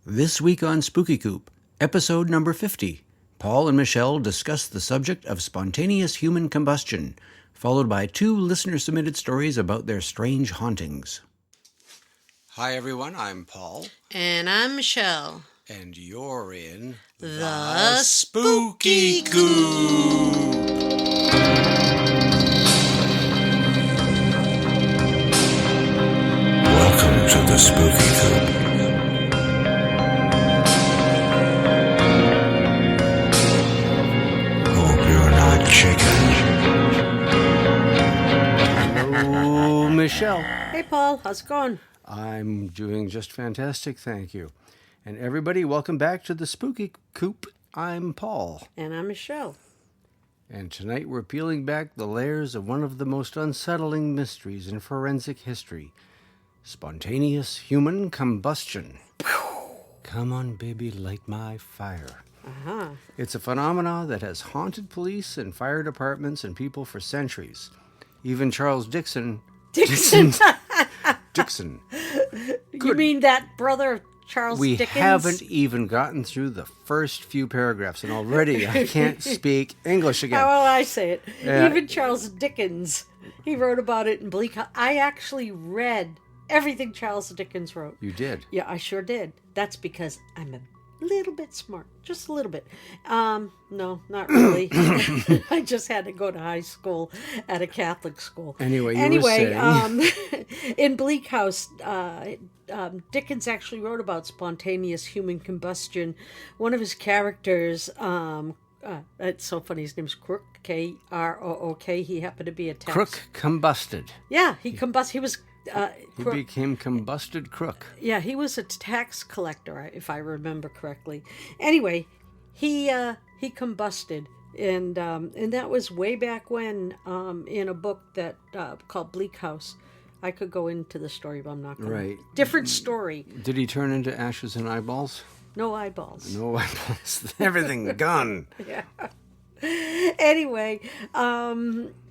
This week on Spooky Coop, episode number 50, Paul and Michelle discuss the subject of spontaneous human combustion, followed by 2 listener-submitted stories about their strange hauntings. Hi everyone, I'm Paul. And I'm Michelle. And you're in The Spooky Coop. Welcome to the Spooky Coop. Chicken. Hello, Michelle. Hey, Paul. How's it going? I'm doing just fantastic, thank you. And everybody, welcome back to the Spooky Coop. I'm Paul. And I'm Michelle. And tonight we're peeling back the layers of one of the most unsettling mysteries in forensic history. Spontaneous human combustion. Come on, baby, light my fire. Uh-huh. It's a phenomena that has haunted police and fire departments and people for centuries. Even Charles Dixon. Dixon. You mean that brother of Charles Dickens? We haven't even gotten through the first few paragraphs, and already I can't speak English again. How will I say it? Even Charles Dickens. He wrote about it in Bleak House. I actually read everything Charles Dickens wrote. You did? Yeah, I sure did. That's because I'm a little bit smart, just a little bit. No, not really. I just had to go to high school at a Catholic school. Anyway, were saying. In Bleak House, Dickens actually wrote about spontaneous human combustion. One of his characters, it's so funny, his name's Crook, K-R-O-O-K. He happened to be a tax. Crook combusted. Yeah, he was. He became combusted crook. Yeah, he was a tax collector, if I remember correctly. Anyway, he combusted, and that was way back when, in a book that called Bleak House. I could go into the story, but I'm not going to. Right. Different story. Did he turn into ashes and eyeballs? No eyeballs. No eyeballs. Everything gone. Yeah. Anyway,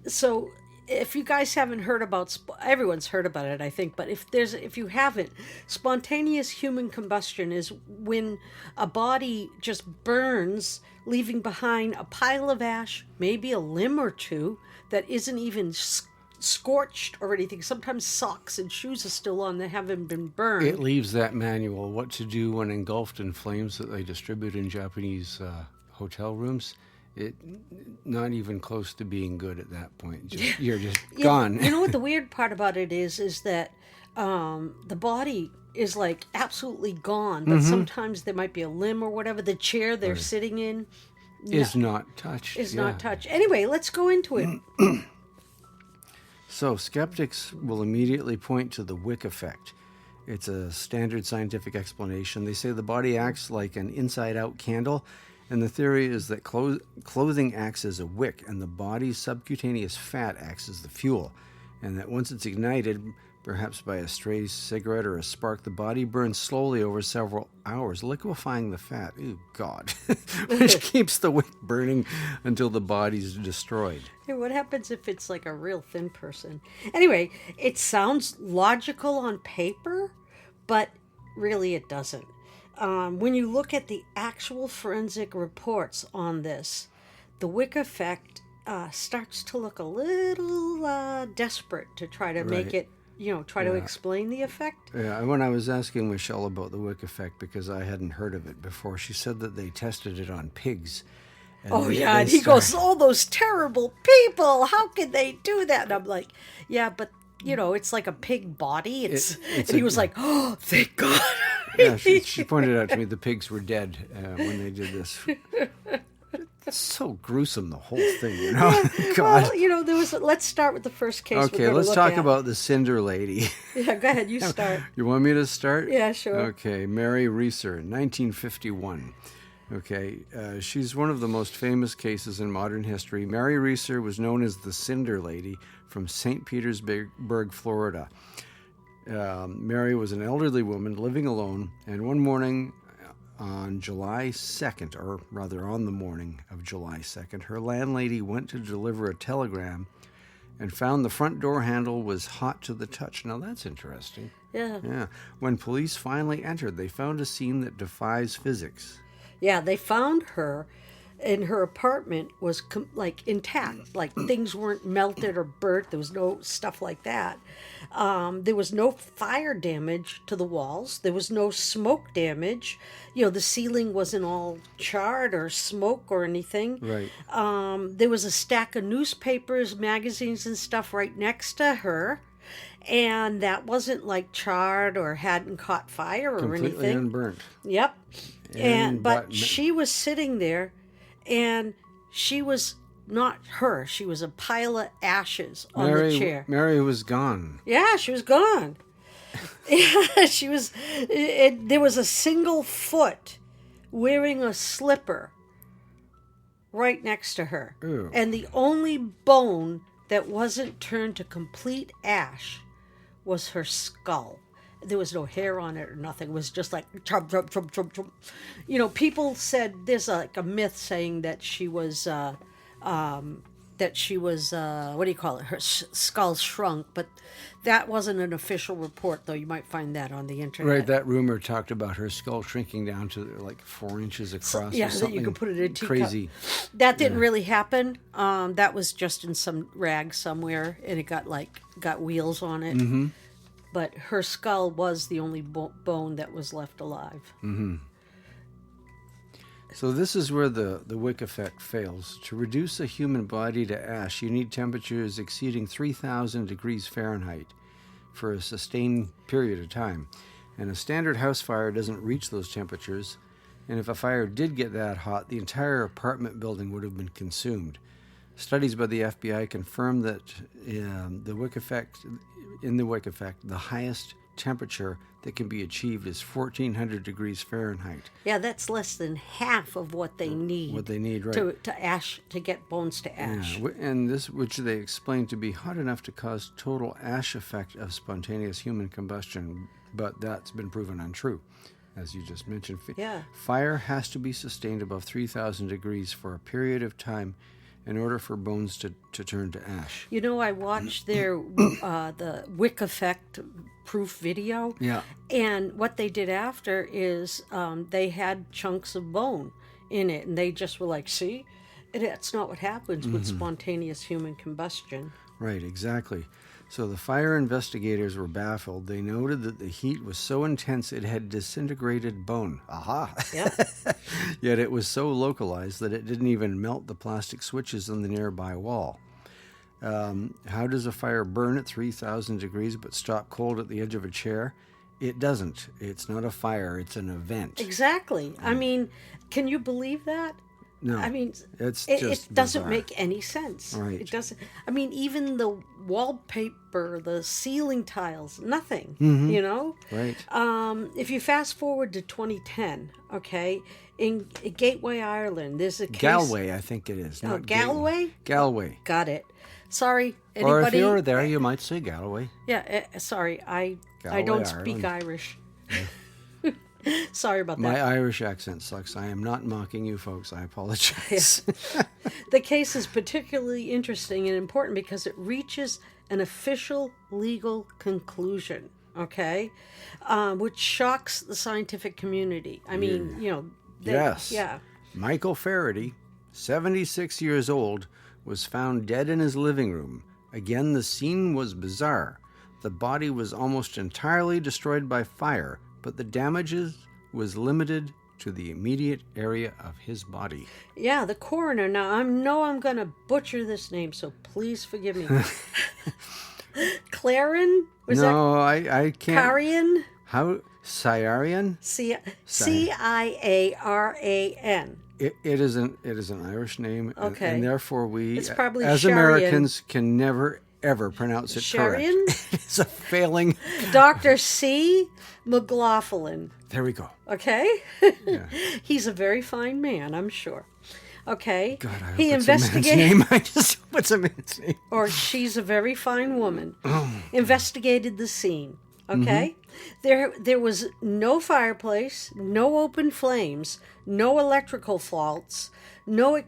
so if you guys haven't heard about, everyone's heard about it, I think, but if you haven't, spontaneous human combustion is when a body just burns, leaving behind a pile of ash, maybe a limb or two, that isn't even scorched or anything. Sometimes socks and shoes are still on that haven't been burned. It leaves that manual, what to do when engulfed in flames, that they distribute in Japanese hotel rooms. It not even close to being good at that point. You're just gone. You know what the weird part about it is that the body is like absolutely gone, but sometimes there might be a limb or whatever. The chair they're sitting in is not touched. Not touched. Anyway, let's go into it. So skeptics will immediately point to the wick effect. It's a standard scientific explanation. They say the body acts like an inside-out candle. And the theory is that clothing acts as a wick, and the body's subcutaneous fat acts as the fuel. And that once it's ignited, perhaps by a stray cigarette or a spark, the body burns slowly over several hours, liquefying the fat. Ooh, God. Which keeps the wick burning until the body's destroyed. Hey, what happens if it's like a real thin person? Anyway, it sounds logical on paper, but really it doesn't. When you look at the actual forensic reports on this, the wick effect starts to look a little desperate to try to make it, to explain the effect. Yeah, when I was asking Michelle about the wick effect, because I hadn't heard of it before, she said that they tested it on pigs. And he goes, all those terrible people, how could they do that? And I'm like, yeah, but, it's like a pig body. And he was like, oh, thank God. Yeah, she pointed out to me the pigs were dead when they did this. It's so gruesome, the whole thing, God. Well, let's start with the first case. Okay, let's talk about the Cinder Lady. Yeah, go ahead, you start. You want me to start? Yeah, sure. Okay, Mary Reeser, 1951. Okay, she's one of the most famous cases in modern history. Mary Reeser was known as the Cinder Lady from St. Petersburg, Florida. Mary was an elderly woman living alone, and one morning on July 2nd, or rather on the morning of July 2nd, her landlady went to deliver a telegram and found the front door handle was hot to the touch. Now that's interesting. Yeah. Yeah. When police finally entered, they found a scene that defies physics. Yeah, they found her, and her apartment was like intact. Like things weren't melted or burnt. There was no stuff like that. There was no fire damage to the walls. There was no smoke damage. The ceiling wasn't all charred or smoke or anything. Right. There was a stack of newspapers, magazines, and stuff right next to her. And that wasn't like charred or hadn't caught fire or Completely anything. unburnt. Yep. But she was sitting there, and she was not her. She was a pile of ashes on the chair. Mary was gone. Yeah, she was gone. Yeah, she was. There was a single foot wearing a slipper right next to her. Ew. And the only bone that wasn't turned to complete ash was her skull. There was no hair on it or nothing. It was just like chomp, chomp, chomp, chomp, chomp. People said there's like a myth saying that she was what do you call it? Her skull shrunk, but that wasn't an official report, though. You might find that on the internet. Right, that rumor talked about her skull shrinking down to like 4 inches across. Yeah, or that something you could put it in a teacup. crazy. That didn't really happen. That was just in some rag somewhere, and it got wheels on it. Mm-hmm. But her skull was the only bone that was left alive. Mm-hmm. So this is where the wick effect fails. To reduce a human body to ash, you need temperatures exceeding 3,000 degrees Fahrenheit for a sustained period of time. And a standard house fire doesn't reach those temperatures. And if a fire did get that hot, the entire apartment building would have been consumed. Studies by the FBI confirm that in the wick effect, the highest temperature that can be achieved is 1,400 degrees Fahrenheit. Yeah, that's less than half of what they need. What they need, right? To get bones to ash. Yeah, and this, which they explain to be hot enough to cause total ash effect of spontaneous human combustion, but that's been proven untrue, as you just mentioned. Yeah. Fire has to be sustained above 3,000 degrees for a period of time in order for bones to turn to ash. I watched their the wick effect proof video. Yeah. And what they did after is they had chunks of bone in it, and they just were like, see? And that's not what happens with spontaneous human combustion. Right, exactly. So the fire investigators were baffled. They noted that the heat was so intense it had disintegrated bone. Aha! Yep. Yet it was so localized that it didn't even melt the plastic switches on the nearby wall. How does a fire burn at 3,000 degrees but stop cold at the edge of a chair? It doesn't. It's not a fire. It's an event. Exactly. I mean, can you believe that? No. I mean, it doesn't bizarre. make any sense. Right. It doesn't. I mean, even the wallpaper, the ceiling tiles, nothing. Right. If you fast forward to 2010, okay, in Gateway, Ireland, there's a case. Galway, I think it is. Not Galway? Galway. Got it. Sorry, anybody? Or if you were there, you might say Galloway. Yeah, sorry, I Galway, don't speak Ireland. Irish. Sorry about that. My Irish accent sucks. I am not mocking you folks. I apologize. The case is particularly interesting and important because it reaches an official legal conclusion, okay, which shocks the scientific community. I mean, Yes. Yeah. Michael Faherty, 76 years old, was found dead in his living room. Again, the scene was bizarre. The body was almost entirely destroyed by fire, but the damages was limited to the immediate area of his body. Yeah, the coroner. Now, I'm going to butcher this name, so please forgive me. Clarin? I can't. Carian? How? Ciarian? Ciaran. It is an Irish name, Okay. and therefore we, It's probably as Sharian. Americans, can never ever pronounce it Sharian? correct. It's a failing. Dr. C. McLaughlin. There we go. Okay? Yeah. He's a very fine man, I'm sure. Okay? God, I hope He it's a man's name. I just hope it's a man's name. Or she's a very fine woman. Oh. Investigated the scene. Okay? There was no fireplace, no open flames, no electrical faults, no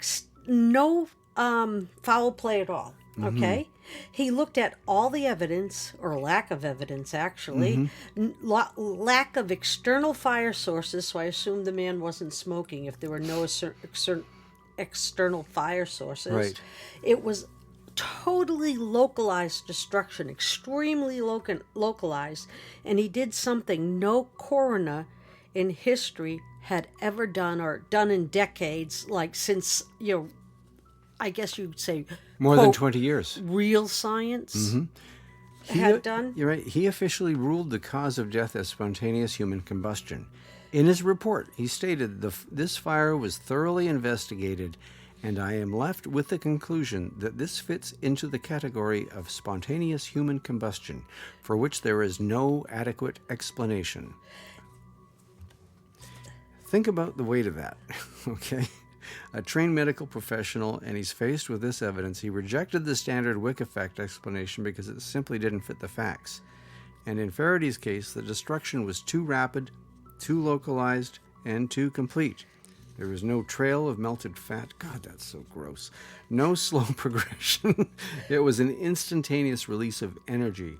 foul play at all. Okay. He looked at all the evidence, or lack of evidence, actually, lack of external fire sources. So I assume the man wasn't smoking if there were no external fire sources. Right. It was totally localized destruction, extremely localized. And he did something no coroner in history had ever done, or done in decades, like since, I guess you'd say More quote, than 20 years. real science had done. You're right. He officially ruled the cause of death as spontaneous human combustion. In his report, he stated, this fire was thoroughly investigated, and I am left with the conclusion that this fits into the category of spontaneous human combustion, for which there is no adequate explanation. Think about the weight of that, okay? A trained medical professional, and he's faced with this evidence. He rejected the standard Wick effect explanation because it simply didn't fit the facts. And in Faherty's case, the destruction was too rapid, too localized, and too complete. There was no trail of melted fat. God, that's so gross. No slow progression. It was an instantaneous release of energy.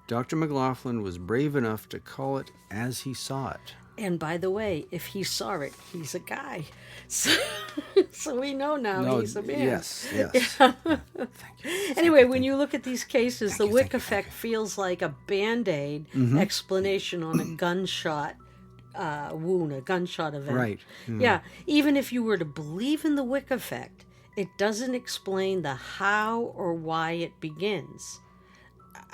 Dr. McLaughlin was brave enough to call it as he saw it. And by the way, if he saw it, he's a guy. So we know now he's a man. Yes. Thank you. Anyway, when you look at these cases, the Wick effect feels like a Band-Aid explanation on a gunshot wound, a gunshot event. Right. Yeah. Even if you were to believe in the Wick effect, it doesn't explain the how or why it begins.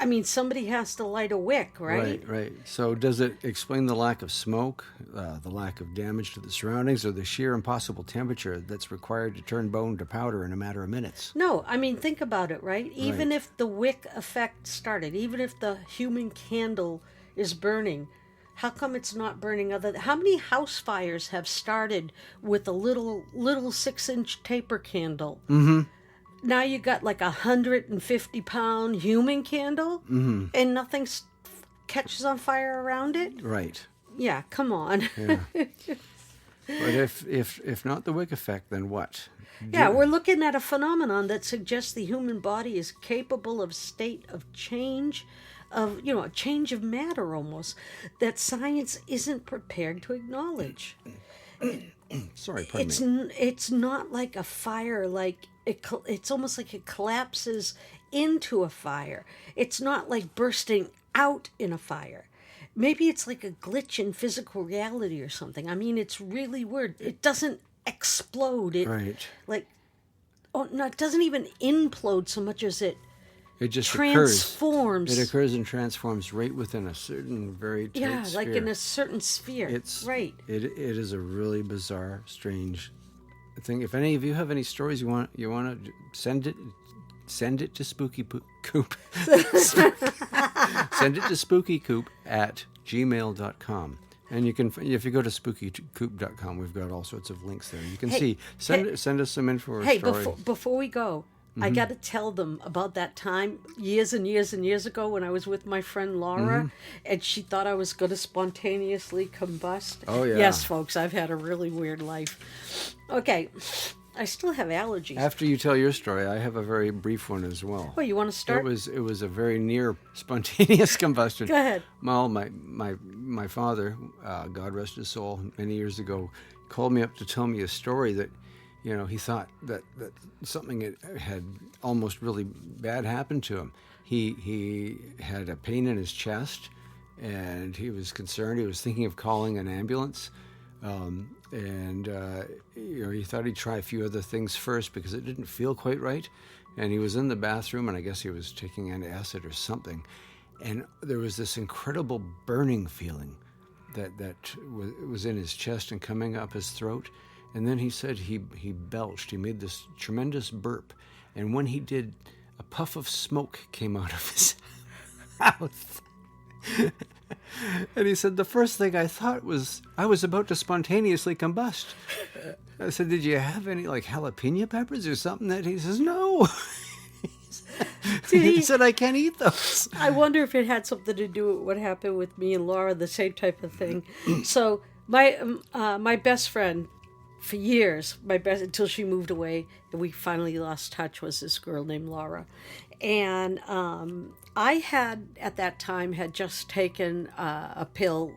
I mean, somebody has to light a wick, right? Right. So does it explain the lack of smoke, the lack of damage to the surroundings, or the sheer impossible temperature that's required to turn bone to powder in a matter of minutes? No, I mean, think about it, right? Even if the wick effect started, even if the human candle is burning, how come it's not burning how many house fires have started with a little 6-inch taper candle? Mm-hmm. Now you got like 150-pound human candle, and nothing catches on fire around it. Right. Yeah, come on. Yeah. But if not the Wick effect, then what? Yeah, we're looking at a phenomenon that suggests the human body is capable of state of change, of a change of matter almost, that science isn't prepared to acknowledge. Sorry, pardon me. It's not like a fire, like it's almost like it collapses into a fire. It's not like bursting out in a fire. Maybe it's like a glitch in physical reality or something. I mean, it's really weird. It doesn't explode. It doesn't even implode so much as it just transforms. It occurs and transforms right within a certain very tight sphere. Like in a certain sphere. Right. It is a really bizarre, strange thing. If any of you have any stories you want to send it to Spooky Coop. Send it to spookycoop@gmail.com. And you can, if you go to spookycoop.com, we've got all sorts of links there. You can send us some info or story. Before we go, I got to tell them about that time years and years and years ago when I was with my friend Laura, and she thought I was going to spontaneously combust. Oh, yeah. Yes, folks, I've had a really weird life. Okay, I still have allergies. After you tell your story, I have a very brief one as well. Oh, you want to start? It was a very near spontaneous combustion. Go ahead. Well, my father, God rest his soul, many years ago, called me up to tell me a story that, he thought that something had almost really bad happened to him. He had a pain in his chest, and he was concerned. He was thinking of calling an ambulance. He thought he'd try a few other things first because it didn't feel quite right. And he was in the bathroom, and I guess he was taking antacid or something. And there was this incredible burning feeling that was in his chest and coming up his throat. And then he said he belched. He made this tremendous burp. And when he did, a puff of smoke came out of his mouth. And he said, the first thing I thought was I was about to spontaneously combust. I said, did you have any jalapeno peppers or something? He says, no. He said, I can't eat those. I wonder if it had something to do with what happened with me and Laura, the same type of thing. So my best friend, for years, my best, until she moved away and we finally lost touch, was this girl named Laura. And I had, at that time, had just taken a pill,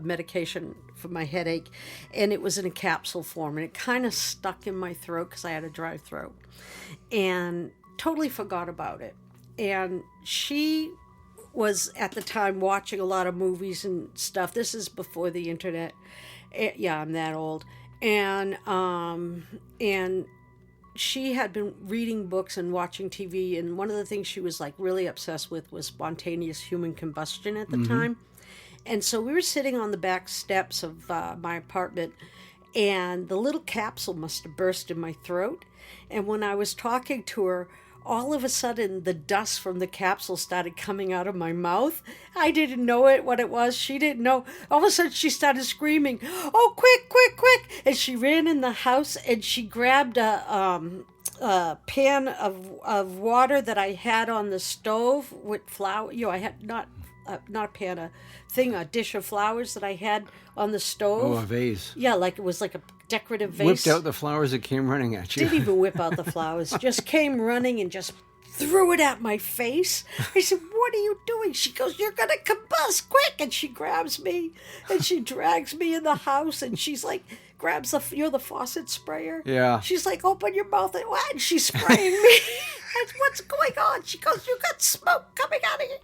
medication for my headache, and it was in a capsule form, and it kind of stuck in my throat because I had a dry throat, and totally forgot about it. And she was, at the time, watching a lot of movies and stuff. This is before the internet. Yeah, I'm that old. And she had been reading books and watching TV, and one of the things she was like really obsessed with was spontaneous human combustion at the time. And so we were sitting on the back steps of my apartment, and the little capsule must have burst in my throat. And when I was talking to her, all of a sudden the dust from the capsule started coming out of my mouth. I didn't know what it was. She didn't know. All of a sudden she started screaming, "Oh, quick, quick, quick!" And she ran in the house and she grabbed a pan of water that I had on the stove with flour. I had not a pan, a dish of flowers that I had on the stove. Oh, a vase. Yeah, like it was like a decorative vase. Whipped out the flowers that came running at you. Didn't even whip out the flowers. Just came running and just threw it at my face. I said, "What are you doing?" She goes, "You're going to combust, quick!" And she grabs me and she drags me in the house, and she's like, grabs the faucet sprayer. Yeah. She's like, "Open your mouth." And what? And she's spraying me. And what's going on? She goes, "You got smoke coming out of you."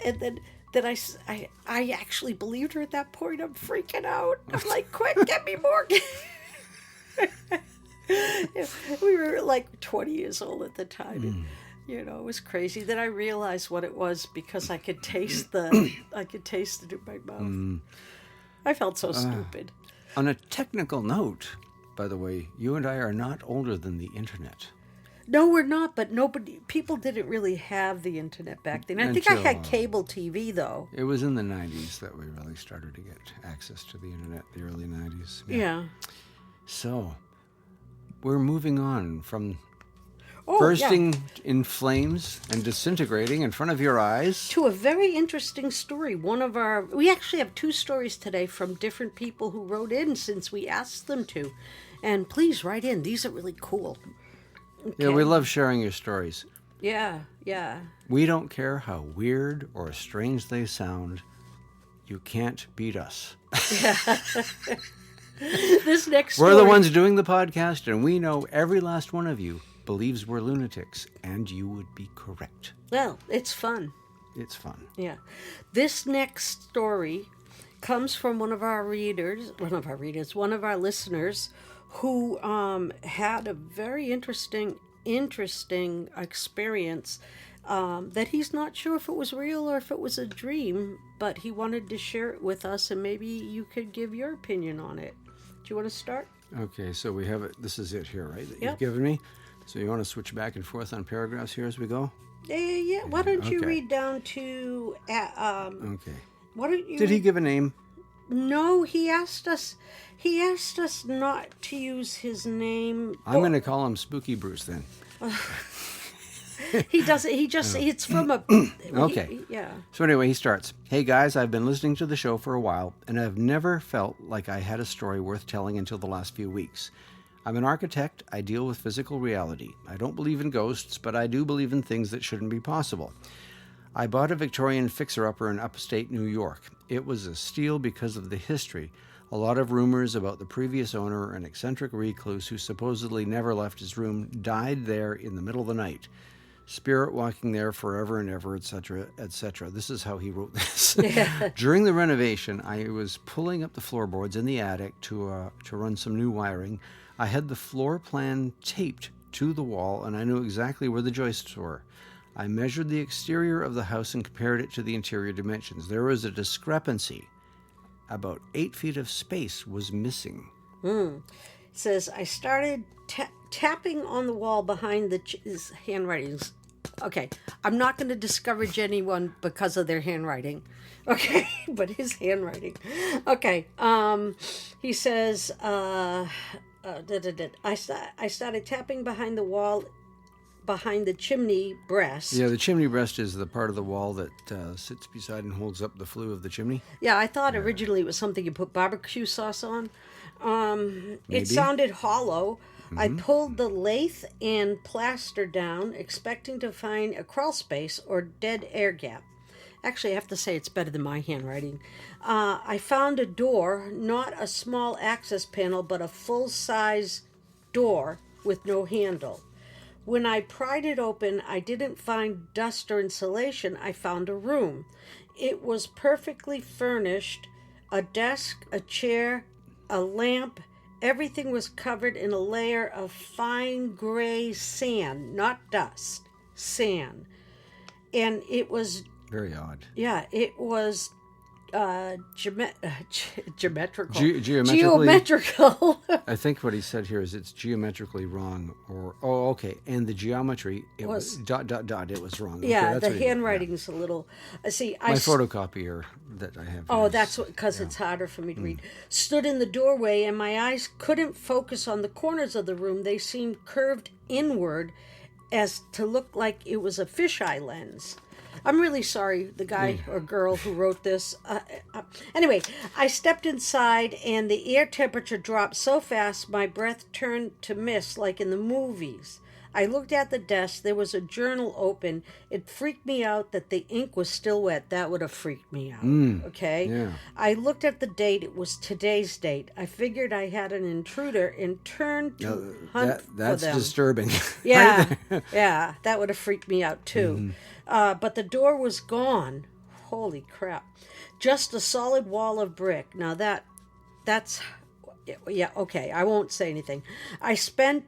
And then I actually believed her at that point. I'm freaking out. I'm like, "Quick, get me more." We were like 20 years old at the time. And, it was crazy. Then I realized what it was because I could taste it in my mouth. I felt so stupid. On a technical note, by the way, you and I are not older than the internet. No, we're not, but people didn't really have the internet back then. I think I had cable TV, though. It was in the 90s that we really started to get access to the internet, the early 90s. Yeah. So, we're moving on from bursting in flames and disintegrating in front of your eyes to a very interesting story. We actually have 2 stories today from different people who wrote in since we asked them to. And please write in. These are really cool. Okay. Yeah, we love sharing your stories. Yeah, yeah. We don't care how weird or strange they sound. You can't beat us. This next story... We're the ones doing the podcast, and we know every last one of you believes we're lunatics, and you would be correct. Well, it's fun. It's fun. Yeah. This next story comes from one of our listeners who had a very interesting experience that he's not sure if it was real or if it was a dream, but he wanted to share it with us, and maybe you could give your opinion on it. Do you want to start? Okay, so we have it. This is it here, right, that Yep. you've given me? So you want to switch back and forth on paragraphs here as we go? Yeah. Why don't you read down to... Okay. Why don't you... Did he give a name? No, he asked us not to use his name. I'm going to call him Spooky Bruce then. He doesn't. It's from a... Okay. Yeah. So anyway, he starts. Hey guys, I've been listening to the show for a while, and I've never felt like I had a story worth telling until the last few weeks. I'm an architect. I deal with physical reality. I don't believe in ghosts, but I do believe in things that shouldn't be possible. I bought a Victorian fixer-upper in upstate New York. It was a steal because of the history. A lot of rumors about the previous owner, an eccentric recluse who supposedly never left his room, died there in the middle of the night. Spirit walking there forever and ever, etc., etc. This is how he wrote this. Yeah. During the renovation, I was pulling up the floorboards in the attic to run some new wiring. I had the floor plan taped to the wall, and I knew exactly where the joists were. I measured the exterior of the house and compared it to the interior dimensions. There was a discrepancy. About 8 feet of space was missing. It says, I started tapping on the wall behind his handwritings. Okay, I'm not going to discourage anyone because of their handwriting. Okay, but his handwriting. Okay, he says, I started tapping behind the wall, behind the chimney breast. Yeah, the chimney breast is the part of the wall that sits beside and holds up the flue of the chimney. Yeah, I thought originally it was something you put barbecue sauce on. It sounded hollow. I pulled the lathe and plaster down, expecting to find a crawl space or dead air gap. Actually, I have to say it's better than my handwriting. I found a door, not a small access panel, but a full-size door with no handle. When I pried it open, I didn't find dust or insulation. I found a room. It was perfectly furnished, a desk, a chair, a lamp. Everything was covered in a layer of fine gray sand, not dust, sand. And it was... Very odd. Yeah, it was geometrical. Geometrical. I think what he said here is it's geometrically wrong. Okay. And the geometry, it was ... It was wrong. Yeah, okay, the handwriting's a little... See, my photocopier that I have. Oh, that's because it's harder for me to read. Stood in the doorway, and my eyes couldn't focus on the corners of the room. They seemed curved inward as to look like it was a fisheye lens. I'm really sorry, the guy or girl who wrote this. Anyway, I stepped inside, and the air temperature dropped so fast my breath turned to mist like in the movies. I looked at the desk. There was a journal open. It freaked me out that the ink was still wet. That would have freaked me out. Okay? Yeah. I looked at the date. It was today's date. I figured I had an intruder and turned to hunt for them. That's disturbing. Yeah. Yeah. That would have freaked me out too. But the door was gone. Holy crap. Just a solid wall of brick. Now that's... Yeah, okay. I won't say anything. I spent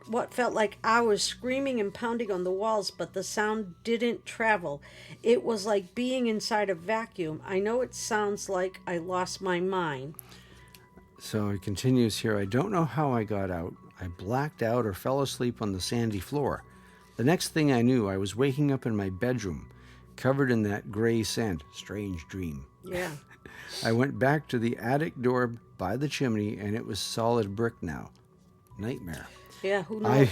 what felt like hours screaming and pounding on the walls, but the sound didn't travel. It was like being inside a vacuum. I know it sounds like I lost my mind. So it continues here. I don't know how I got out. I blacked out or fell asleep on the sandy floor. The next thing I knew, I was waking up in my bedroom, covered in that gray sand. Strange dream. Yeah. I went back to the attic door by the chimney, and it was solid brick now. Nightmare. Yeah, who knows?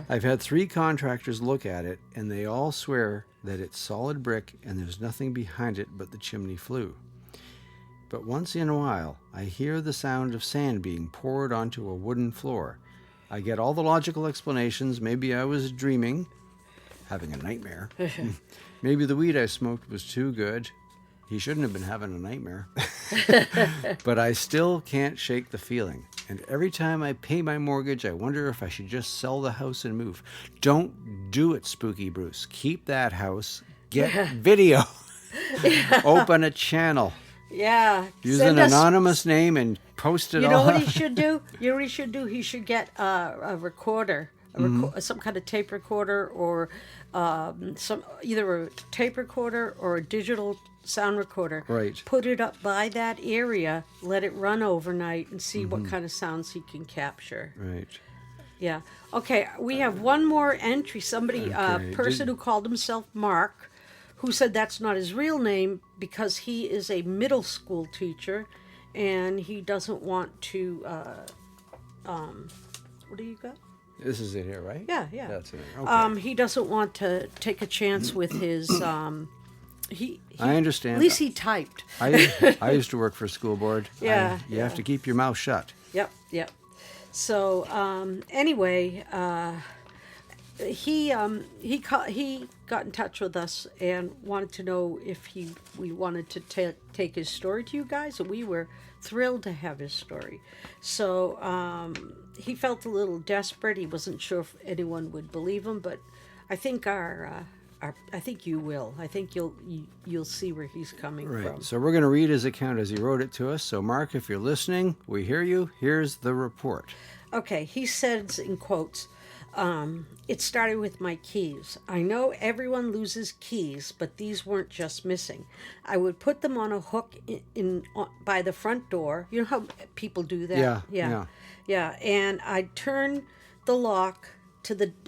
I've had 3 contractors look at it, and they all swear that it's solid brick and there's nothing behind it but the chimney flue. But once in a while, I hear the sound of sand being poured onto a wooden floor. I get all the logical explanations. Maybe I was dreaming, having a nightmare. Maybe the weed I smoked was too good. He shouldn't have been having a nightmare. But I still can't shake the feeling. And every time I pay my mortgage, I wonder if I should just sell the house and move. Don't do it, Spooky Bruce. Keep that house. Get video. Open a channel. Yeah. Use an anonymous name and post it all. You know what he should do? He should get a recorder, some kind of tape recorder, or either a tape recorder or a digital sound recorder. Right. Put it up by that area, let it run overnight, and see what kind of sounds he can capture. Right. Yeah. Okay, we have one more entry. Somebody, person who called himself Mark, who said that's not his real name because he is a middle school teacher, and he doesn't want to. What do you got? This is it here, right? Yeah. That's it. Okay. He doesn't want to take a chance with his. I understand. At least he typed. I used to work for a school board. Yeah. You have to keep your mouth shut. Yep. So anyway, he got in touch with us and wanted to know if we wanted to take his story to you guys, and we were thrilled to have his story. So he felt a little desperate. He wasn't sure if anyone would believe him, but I think I think you will. I think you'll see where he's coming from. Right. So we're going to read his account as he wrote it to us. So Mark, if you're listening, we hear you. Here's the report. Okay. He says in quotes, it started with my keys. I know everyone loses keys, but these weren't just missing. I would put them on a hook by the front door. You know how people do that? Yeah. And I'd turn the lock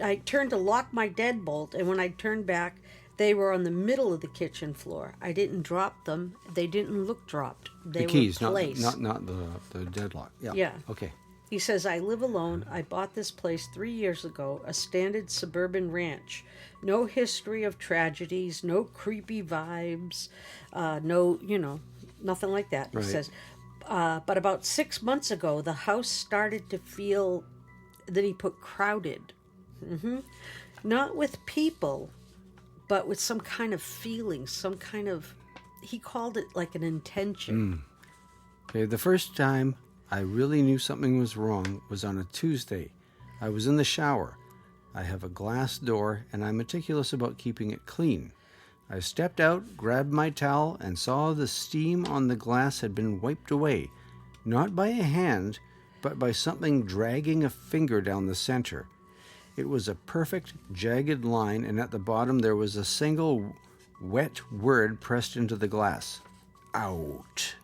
I turned to lock my deadbolt, and when I turned back, they were on the middle of the kitchen floor. I didn't drop them. They didn't look dropped. They the keys, were placed. not the deadlock. Yeah. Okay. He says, I live alone. I bought this place 3 years ago, a standard suburban ranch. No history of tragedies, no creepy vibes, nothing like that. Right. He says, But about 6 months ago, the house started to feel that he put crowded. Not with people, but with some kind of feeling, some kind of, he called it like an intention. Okay, the first time I really knew something was wrong was on a Tuesday. I was in the shower. I have a glass door, and I'm meticulous about keeping it clean. I stepped out, grabbed my towel, and saw the steam on the glass had been wiped away, not by a hand, but by something dragging a finger down the center. It was a perfect, jagged line, and at the bottom there was a single wet word pressed into the glass. Out.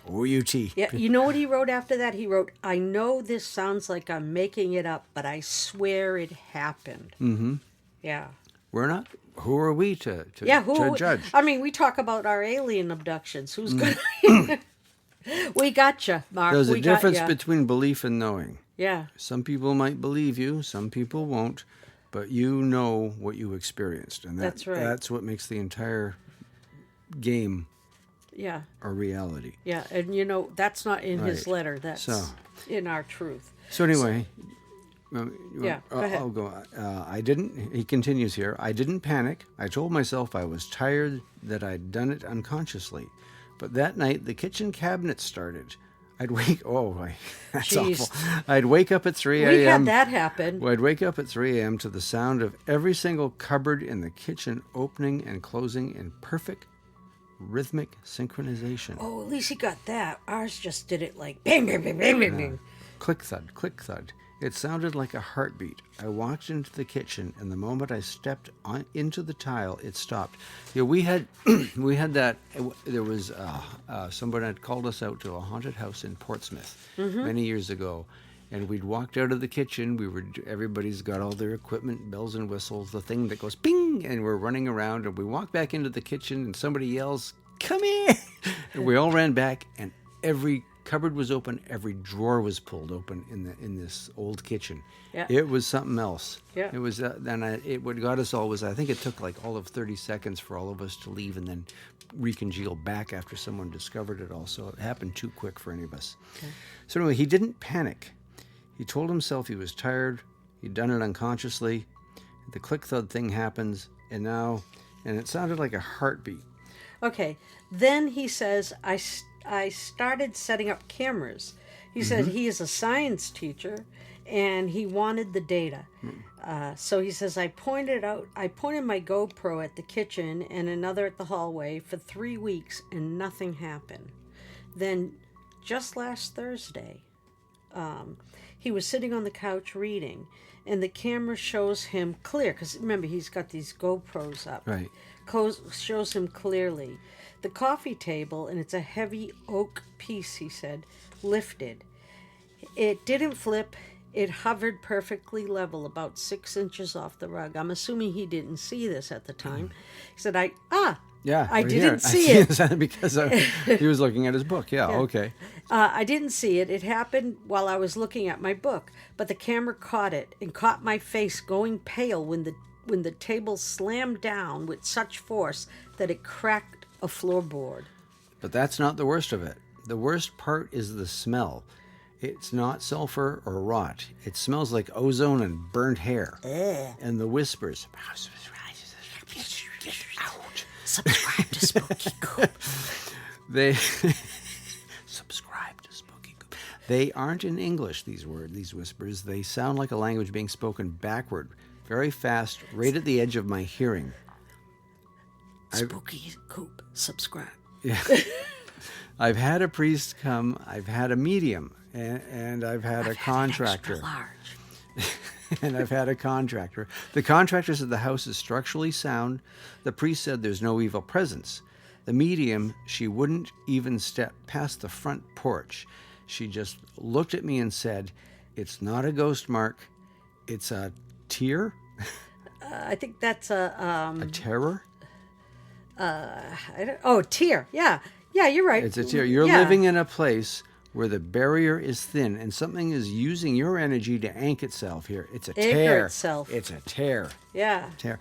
O-U-T. Yeah, you know what he wrote after that? He wrote, I know this sounds like I'm making it up, but I swear it happened. Yeah. We're not... Who are we to judge? I mean, we talk about our alien abductions. Who's going to... We got you, Mark. There's we a difference got between belief and knowing. Yeah. Some people might believe you, some people won't, but you know what you experienced. And that's right. That's what makes the entire game yeah. a reality. Yeah, and you know, that's not in his Right. letter. That's in our truth. So anyway... Yeah, go ahead. I'll go. He continues here, I didn't panic. I told myself I was tired, that I'd done it unconsciously. But that night, the kitchen cabinet started. That's Jeez. awful. I'd wake up at 3 a.m. We had that happen. Well, I'd wake up at 3 a.m. to the sound of every single cupboard in the kitchen opening and closing in perfect rhythmic synchronization. Oh, at least he got that. Ours just did it like bang, bang, bang, bang, bang, bang. Click thud, click thud. It sounded like a heartbeat. I walked into the kitchen, and the moment I stepped into the tile, it stopped. Yeah, we had that. There was somebody had called us out to a haunted house in Portsmouth many years ago, and we'd walked out of the kitchen. Everybody's got all their equipment, bells and whistles, the thing that goes ping, and we're running around. And we walk back into the kitchen, and somebody yells, "Come here!" And we all ran back, and every cupboard was open, every drawer was pulled open in this old kitchen. Yeah. It was something else. Yeah. It was what got us all was, I think it took like all of 30 seconds for all of us to leave and then recongeal back after someone discovered it all. So it happened too quick for any of us. Okay. So anyway, he didn't panic. He told himself he was tired. He'd done it unconsciously. The click thud thing happens, and it sounded like a heartbeat. Okay. Then he says, I started setting up cameras. He said he is a science teacher, and he wanted the data. So he says, I pointed my GoPro at the kitchen and another at the hallway for 3 weeks, and nothing happened. Then, just last Thursday, he was sitting on the couch reading, and the camera shows him clear, because remember, he's got these GoPros up. Right. Shows him clearly. The coffee table, and it's a heavy oak piece, he said, lifted. It didn't flip. It hovered perfectly level, about 6 inches off the rug. I'm assuming he didn't see this at the time. He said, I didn't see it. Because he was looking at his book. Yeah. Okay. I didn't see it. It happened while I was looking at my book, but the camera caught it and caught my face going pale when the table slammed down with such force that it cracked a floorboard. But that's not the worst of it. The worst part is the smell. It's not sulfur or rot. It smells like ozone and burnt hair. And the whispers. Subscribe to Spooky Coop. Subscribe to Spooky Coop. They aren't in English, these whispers. They sound like a language being spoken backward, very fast, right at the edge of my hearing. Spooky Coop, subscribe. Yeah. I've had a priest come, I've had a medium, and I've had a contractor. Extra large. And I've had a contractor. The contractor said the house is structurally sound. The priest said there's no evil presence. The medium, she wouldn't even step past the front porch. She just looked at me and said, "It's not a ghost, Mark. It's a tear." I think that's a terror? Tear. Yeah, you're right. It's a tear. You're living in a place where the barrier is thin and something is using your energy to anchor itself here. It's a tear. Itself. It's a tear. Yeah. Tear.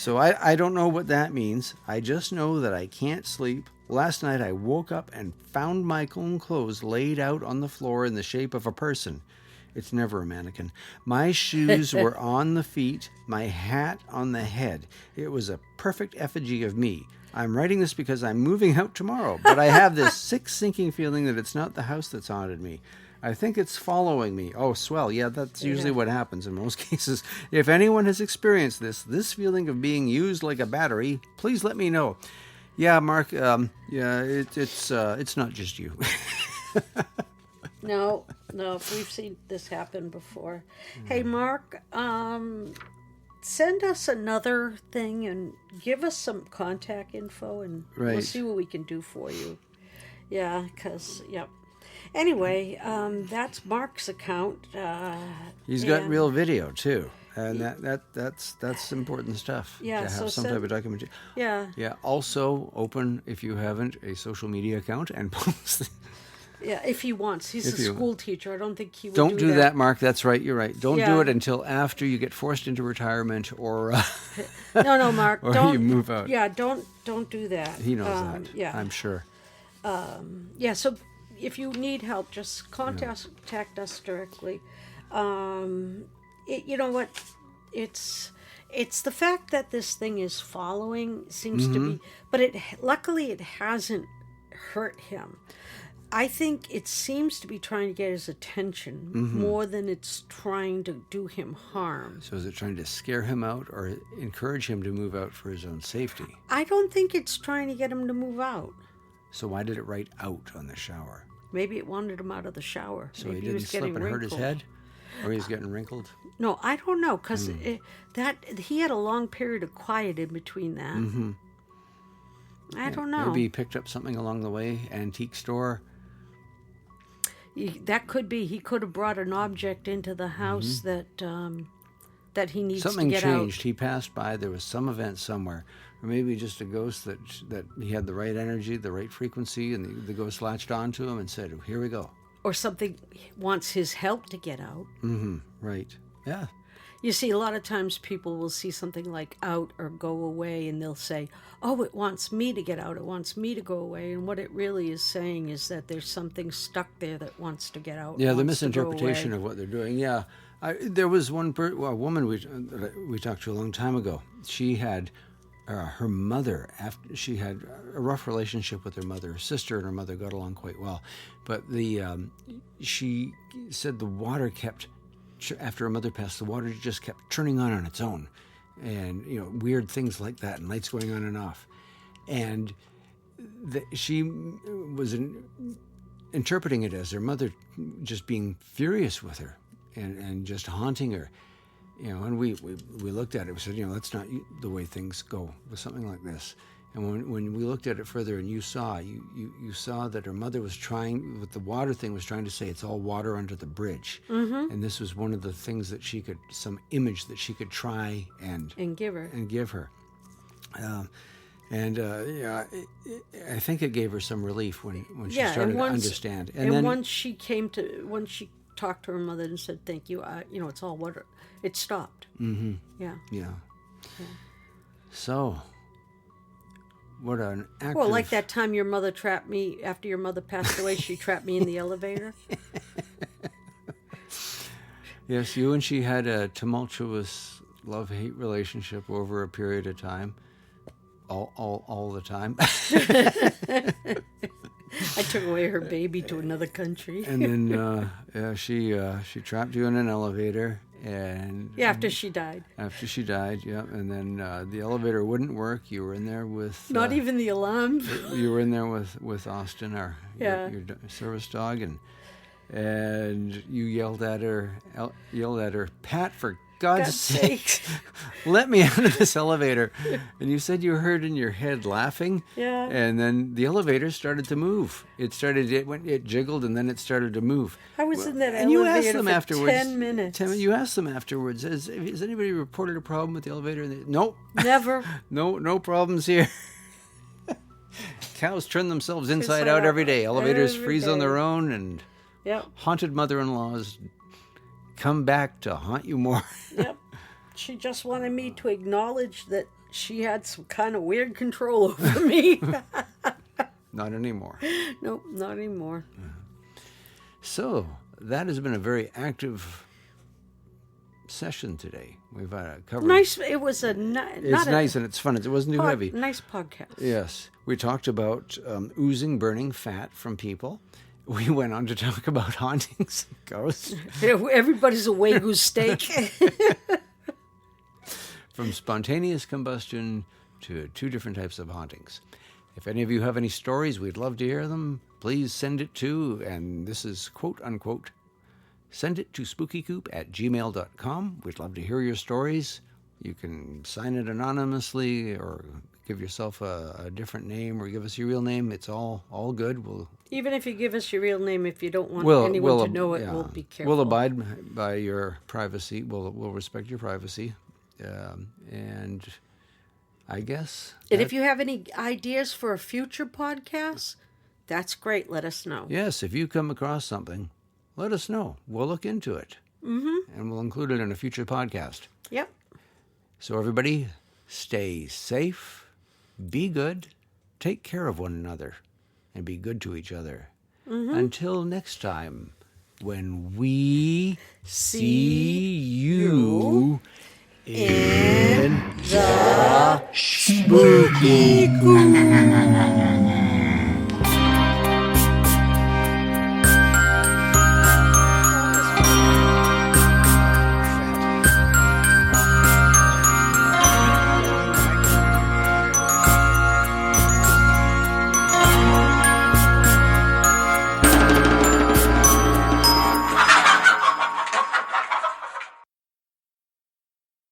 So I don't know what that means. I just know that I can't sleep. Last night I woke up and found my own clothes laid out on the floor in the shape of a person. It's never a mannequin. My shoes were on the feet, my hat on the head. It was a perfect effigy of me. I'm writing this because I'm moving out tomorrow, but I have this sick, sinking feeling that it's not the house that's haunted me. I think it's following me. Oh, swell. Yeah, that's usually what happens in most cases. If anyone has experienced this feeling of being used like a battery, please let me know. Yeah, Mark, it's not just you. No, we've seen this happen before. Hey, Mark, send us another thing and give us some contact info, and we'll see what we can do for you. Yeah, because, Anyway, that's Mark's account. He's got real video, too. And that's important stuff. Yeah, to have some type of documentation. Yeah. Yeah. Also, open, if you haven't, a social media account and post. Yeah, if he wants. He's a school teacher. I don't think he would Don't do that, Mark. That's right. You're right. Don't do it until after you get forced into retirement or... No, Mark. or don't, you move out. Yeah, don't do that. He knows that. Yeah. I'm sure. So if you need help, just contact us directly. You know what? It's the fact that this thing is following seems to be... But luckily it hasn't hurt him. I think it seems to be trying to get his attention more than it's trying to do him harm. So is it trying to scare him out or encourage him to move out for his own safety? I don't think it's trying to get him to move out. So why did it write out on the shower? Maybe it wanted him out of the shower. So Maybe he didn't slip and hurt his head? Or he's getting wrinkled? No, I don't know, because he had a long period of quiet in between that. I don't know. Maybe he picked up something along the way, antique store. That could be. He could have brought an object into the house that he needs Something to get changed. out. He passed by. There was some event somewhere. Or maybe just a ghost that he had the right energy, the right frequency, and the ghost latched onto him and said, here we go. Or something wants his help to get out. Right. Yeah. You see, a lot of times people will see something like out or go away, and they'll say, oh, it wants me to get out, it wants me to go away. And what it really is saying is that there's something stuck there that wants to get out. Yeah, the misinterpretation of what they're doing. Yeah. There was one woman we talked to a long time ago. She had her mother, after she had a rough relationship with her mother. Her sister and her mother got along quite well. But she said the water kept... After her mother passed, the water just kept turning on its own, and weird things like that, and lights going on and off, and she was interpreting it as her mother just being furious with her and just haunting her, And we looked at it. We said, that's not the way things go with something like this. And when we looked at it further, and you saw that her mother was trying, with the water thing, was trying to say it's all water under the bridge. And this was one of the things that some image that she could try and give her. I think it gave her some relief when she started to understand. And then once she talked to her mother and said, thank you, it's all water, it stopped. Yeah. So... what an active... Well, like that time your mother trapped me, after your mother passed away, she trapped me in the elevator. Yes, you and she had a tumultuous love-hate relationship over a period of time. All the time. I took away her baby to another country. And then she trapped you in an elevator. And after she died. And then the elevator wouldn't work. You were in there with... Not even the alarm. You were in there with Austin, your service dog, and you yelled at her, Pat, for God's sake, let me out of this elevator. And you said you heard in your head laughing. Yeah. And then the elevator started to move. It jiggled, and then it started to move. I was in that and elevator you asked them for afterwards, 10 minutes. You asked them afterwards, has anybody reported a problem with the elevator? Nope. Never. No problems here. Cows turn themselves inside out every day. Elevators freeze on their own, and haunted mother-in-laws come back to haunt you more. Yep. She just wanted me to acknowledge that she had some kind of weird control over me. Not anymore. Nope, not anymore. So that has been a very active session today. We've covered. Nice. It was a It's nice and it's fun. It wasn't too heavy. Nice podcast. Yes, we talked about oozing, burning fat from people. We went on to talk about hauntings and ghosts. Everybody's a Wagyu steak. From spontaneous combustion to 2 different types of hauntings. If any of you have any stories, we'd love to hear them. Please send it to, and this is quote unquote, send it to spookycoop@gmail.com. We'd love to hear your stories. You can sign it anonymously or give yourself a different name or give us your real name. It's all good. Even if you give us your real name, if you don't want anyone to know it, we'll be careful. We'll abide by your privacy. We'll respect your privacy. And I guess... And if you have any ideas for a future podcast, that's great. Let us know. Yes, if you come across something, let us know. We'll look into it. Mm-hmm. And we'll include it in a future podcast. Yep. So everybody, stay safe, be good, take care of one another, and be good to each other. Mm-hmm. Until next time, when we see you in the Spooky Coop.